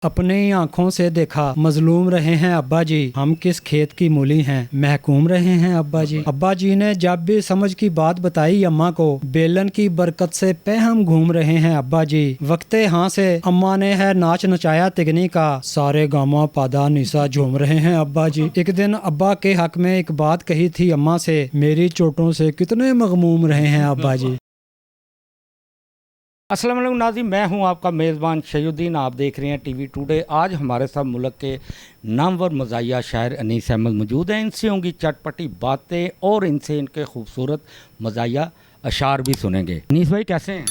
अपनी आंखों से देखा मजलूम रहे हैं अब्बा जी, हम किस खेत की मूली हैं, महकूम रहे हैं अब्बा जी। अब्बा जी ने जब भी समझ की बात बताई अम्मा को, बेलन की बरकत से पे हम घूम रहे हैं अब्बा जी। वक्ते हाँ से अम्मा ने है नाच नचाया तिगनी का, सारे गामा पादा निशा झूम रहे हैं अब्बा जी। एक दिन अब्बा के हक में एक बात कही थी अम्मा से, मेरी चोटों से कितने मगमूम रहे हैं अब्बा जी। अस्सलाम वालेकुम नाज़रीन, मैं हूं आपका मेज़बान शहीउद्दीन। आप देख रहे हैं टीवी टुडे। आज हमारे साथ मुल्क के नामवर मज़ाहिया शायर अनीस अहमद मौजूद हैं। इनसे होंगी चटपटी बातें और इनसे इनके खूबसूरत मज़ाहिया अशार भी सुनेंगे। अनीस भाई कैसे हैं?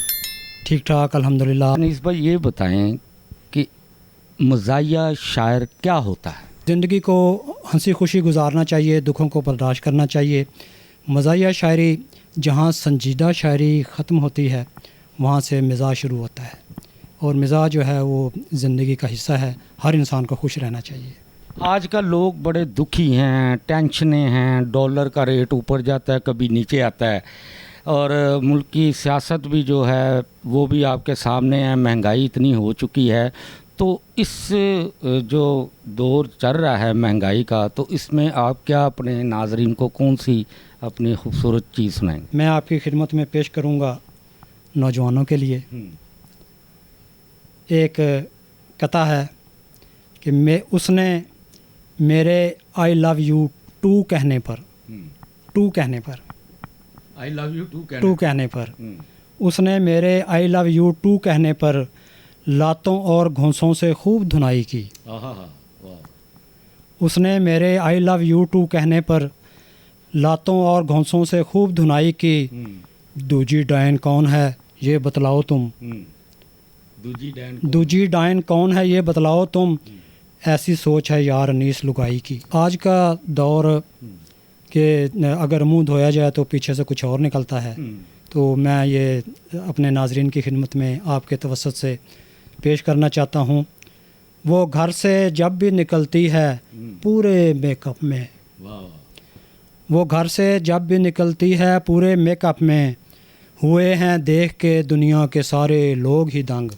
ठीक ठाक अल्हम्दुलिल्लाह। अनीस भाई ये बताएं कि मज़ाहिया शायर क्या होता है? ज़िंदगी को हंसी खुशी गुजारना चाहिए, दुखों को बर्दाश्त करना चाहिए। मज़ाहिया शायरी जहाँ संजीदा शायरी ख़त्म होती है वहाँ से मिजाज शुरू होता है, और मिजाज जो है वो ज़िंदगी का हिस्सा है। हर इंसान को खुश रहना चाहिए। आजकल लोग बड़े दुखी हैं, टेंशनें हैं, डॉलर का रेट ऊपर जाता है कभी नीचे आता है, और मुल्क की सियासत भी जो है वो भी आपके सामने है। महंगाई इतनी हो चुकी है, तो इस जो दौर चल रहा है महंगाई का, तो इसमें आप क्या अपने नाजरीन को कौन सी अपनी खूबसूरत चीज़ सुनाएंगे? मैं आपकी खिदमत में पेश करूँगा नौजवानों के लिए एक कथा है कि उसने मेरे आई लव यू टू कहने पर आई लव यू टू कहने पर उसने मेरे आई लव यू टू कहने पर लातों और घोंसों से खूब धुनाई की। उसने मेरे आई लव यू टू कहने पर लातों और घोंसों से खूब धुनाई की। दूजी डायन कौन है ये बतलाओ तुम, दूजी डायन कौन है ये बतलाओ तुम, ऐसी सोच है यार अनीस लुगाई की। आज का दौर के अगर मुंह धोया जाए तो पीछे से कुछ और निकलता है, तो मैं ये अपने नाजरीन की खिदमत में आपके तवस्सुत से पेश करना चाहता हूँ। वो घर से जब भी निकलती है पूरे मेकअप में, वो घर से जब भी निकलती है पूरे मेकअप में, हुए हैं देख के दुनिया के सारे लोग ही दंग।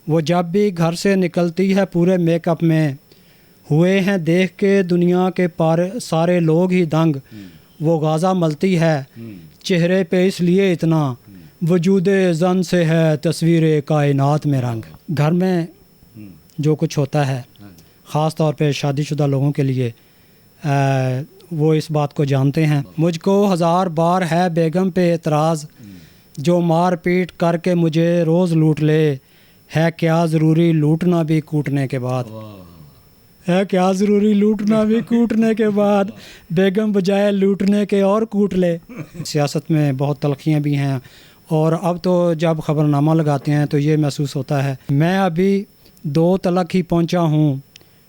वो जब भी घर से निकलती है पूरे मेकअप में, हुए हैं देख के दुनिया के सारे लोग ही दंग। वो गाज़ा मलती है चेहरे पे इसलिए इतना, वजूदे ज़न से है तस्वीर कायनात में रंग। घर में जो कुछ होता है ख़ास तौर पे शादीशुदा लोगों के लिए वो इस बात को जानते हैं। मुझको हज़ार बार है बेगम पे एतराज़, जो मार पीट करके मुझे रोज़ लूट ले, है क्या ज़रूरी लूटना भी कूटने के बाद, है क्या ज़रूरी लूटना भी कूटने के बाद, बेगम बजाय लूटने के और कूट ले। सियासत में बहुत तलखियाँ भी हैं, और अब तो जब ख़बरनामा लगाते हैं तो ये महसूस होता है मैं अभी 2 तलक ही पहुँचा हूँ,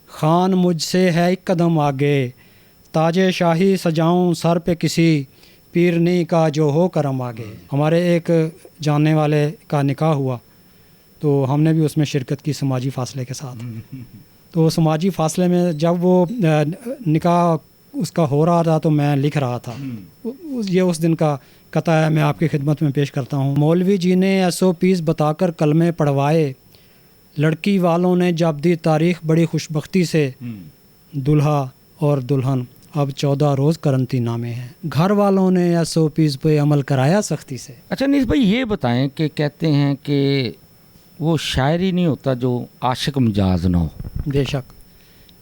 खान मुझसे है 1 कदम आगे, ताजे शाही सजाऊं सर पे किसी पीरनी का जो हो करम आगे। हमारे एक जानने वाले का निकाह हुआ, तो हमने भी उसमें शिरकत की समाजी फासले के साथ। तो समाजी फासले में जब वो निकाह उसका हो रहा था तो मैं लिख रहा था। ये उस दिन का कथा है, मैं आपकी खिदमत में पेश करता हूँ। मौलवी जी ने SOPs बताकर कलमे पढ़वाए, लड़की वालों ने जब दी तारीख बड़ी खुशबख्ती से, दुल्हा और दुल्हन अब 14 रोज़ करंतना में हैं। घर वालों ने SOPs पे अमल कराया सख्ती से। अच्छा अनीस भाई ये बताएं कि कहते हैं कि वो शायरी नहीं होता जो आशिक मिजाज ना हो। बेशक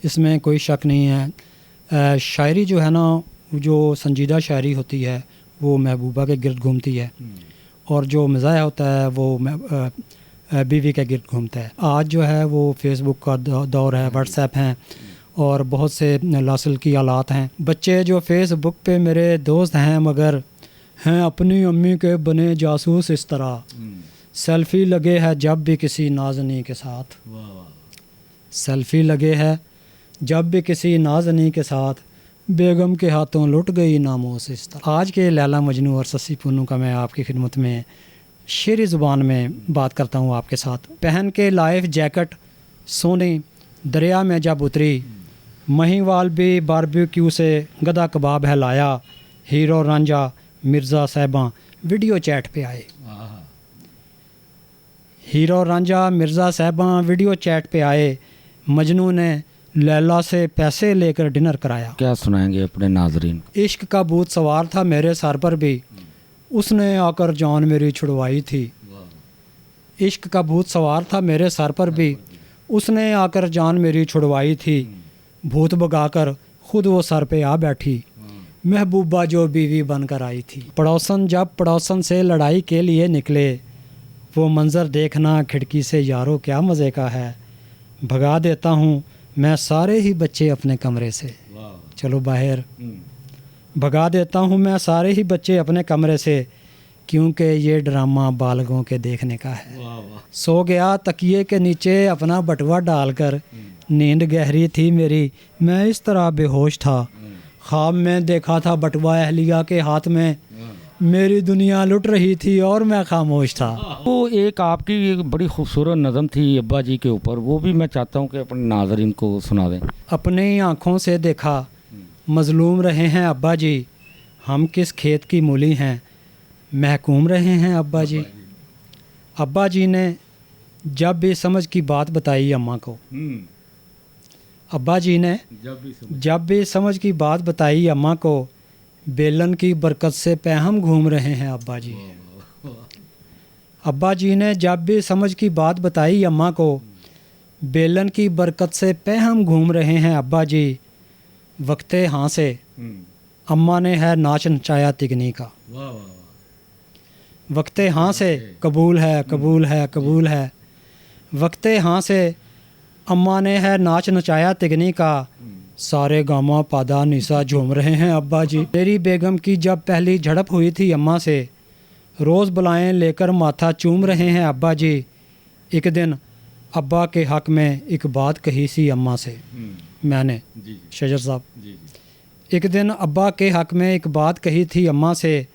इसमें कोई शक नहीं है। शायरी जो है ना, जो संजीदा शायरी होती है वो महबूबा के गिर्द घूमती है, और जो मज़ाह होता है वो बीवी के गिर्द घूमता है। आज जो है वो फेसबुक का दौर है, व्हाट्सएप हैं और बहुत से लासल की आलात हैं। बच्चे जो फेसबुक पे मेरे दोस्त हैं मगर हैं अपनी अम्मी के बने जासूस इस तरह, सेल्फ़ी लगे है जब भी किसी नाज़नी के साथ, सेल्फ़ी लगे है जब भी किसी नाज़नी के साथ, बेगम के हाथों लुट गई नामोस इस तरह। आज के लैला मजनू और सस्सी पुन्नू का मैं आपकी खिदमत में शेरी ज़ुबान में बात करता हूँ आपके साथ। पहन के लाइफ जैकेट सोनी दरिया में जब उतरी, महीवाल भी बारबेक्यू से गदा कबाब है लाया, हीरो रांझा मिर्ज़ा साहिबां वीडियो चैट पे आए। हीरो रांझा मिर्ज़ा साहबां वीडियो चैट पे आए, मजनू ने लैला से पैसे लेकर डिनर कराया। क्या सुनाएंगे अपने नाजरीन? इश्क का भूत सवार था मेरे सर पर भी, उसने आकर जान मेरी छुड़वाई थी। इश्क का भूत सवार था मेरे सर पर भी, उसने आकर जान मेरी छुड़वाई थी। भूत भगाकर खुद वो सर पे आ बैठी, महबूबा जो बीवी बनकर आई थी। पड़ोसन जब पड़ोसन से लड़ाई के लिए निकले, वो मंज़र देखना खिड़की से यारो क्या मज़े का है। भगा देता हूँ मैं सारे ही बच्चे अपने कमरे से, चलो बाहर। भगा देता हूँ मैं सारे ही बच्चे अपने कमरे से, क्योंकि ये ड्रामा बालगों के देखने का है। सो गया तकिए के नीचे अपना बटुआ डालकर, नींद गहरी थी मेरी मैं इस तरह बेहोश था। ख्वाब में देखा था बटुआ अहलिया के हाथ में, मेरी दुनिया लुट रही थी और मैं खामोश था। वो एक आपकी एक बड़ी खूबसूरत नज़म थी अब्बा जी के ऊपर, वो भी मैं चाहता हूँ कि अपने नाजरीन को सुना दें। अपनी आँखों से देखा मज़लूम रहे हैं अब्बा जी, हम किस खेत की मूली हैं महकूम रहे हैं अब्बा जी। अब्बा जी ने जब भी समझ की बात बताई अम्मा को, अब्बा जी ने जब भी समझ की बात बताई अम्मा को, बेलन की बरकत से पे हम घूम रहे हैं अब्बा जी। अब्बा जी ने जब भी समझ की बात बताई अम्मा को, बेलन की बरकत से पे हम घूम रहे हैं अब्बा जी। वक्ते हाँ से अम्मा ने है नाच नचाया तिगनी का, वक्ते हाँ से कबूल है कबूल है कबूल है। वक्ते हाँ से अम्मा ने है नाच नचाया तिगनी का, सारे गामा पादा निसा झूम रहे हैं अब्बा जी। तेरी बेगम की जब पहली झड़प हुई थी अम्मा से, रोज़ बुलाएं लेकर माथा चूम रहे हैं अब्बा जी। एक दिन अब्बा के हक़ में एक बात कही सी अम्मा से मैंने, शजर साहब, एक दिन अब्बा के हक़ में एक बात कही थी अम्मा से,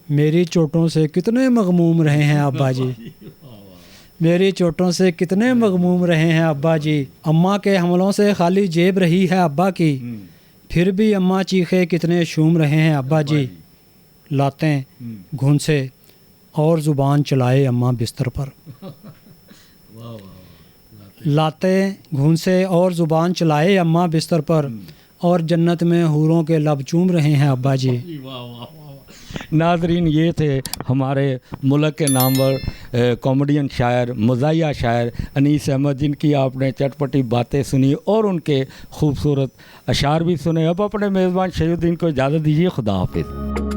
मेरी चोटों से कितने मगमूम रहे हैं अब्बा जी, मेरी चोटों से कितने मगमूम रहे हैं अब्बा जी। अम्मा के हमलों से खाली जेब रही है अब्बा की, फिर भी अम्मा चीखे कितने शूम रहे हैं अब्बा जी। लातें घूंसे और ज़ुबान चलाए अम्मा बिस्तर पर, लातें घूंसे और ज़ुबान चलाए अम्मा बिस्तर पर, और जन्नत में हूरों के लब चूम रहे हैं अब्बा जी। नाजरीन, ये थे हमारे मुल्क के नामवर कॉमेडियन शायर, मज़ाहिया शायर अनीस अहमद, जिनकी आपने चटपटी बातें सुनी और उनके खूबसूरत अशार भी सुने। अब अपने मेज़बान शहीउद्दीन को इजाज़त दीजिए। खुदा हाफिज़।